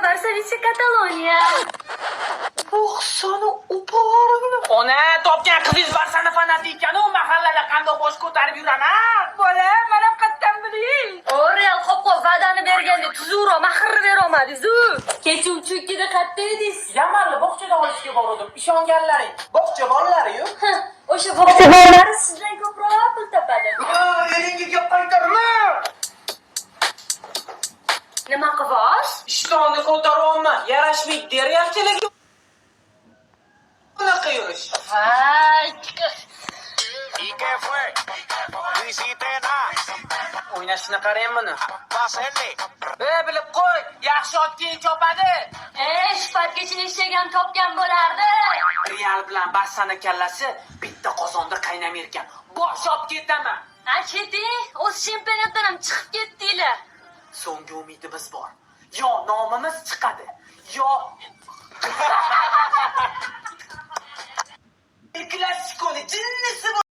Barça vice Kataloniya. Oqsani uporigini. Ona, topgan qizingiz Barsani fanati ekan, u mahallada qanday bosh ko'tarib yuraman. Bola, mana qayerdan biling? Real qopqo va'dani berganda tuzukroq mahrni berolmadingiz-ku. Kecha uchukida qayerda edingiz? Yamalli bog'chadan olishga bordim. Ishonganlaring, bog'cha bolalari-yu. O'sha bog'cha bolalari sizdan ko'proq pul topadi. Eringga gap qaytarma. Nima qilyapsiz? Ishtonni ko'taryapman. Yarashmaydi deryapchilik. Bunaqa yurish. Voy. ¿Y qué fue? No hiciste nada. O'ynashini qarang buni. Va a hacerle. Bilib qo'y, yaxshi ot keyin chopadi. Shpatgacha ishlagan topgan bo'lardi. Real bilan Barsani kallasi bitta qozonda qaynam ekan. Bosh olib ketaman. Keting, o'z chempionatdan ham chiqib ketdinglar. So'nggi umidimiz bor. Yo nomimiz chiqadi, yo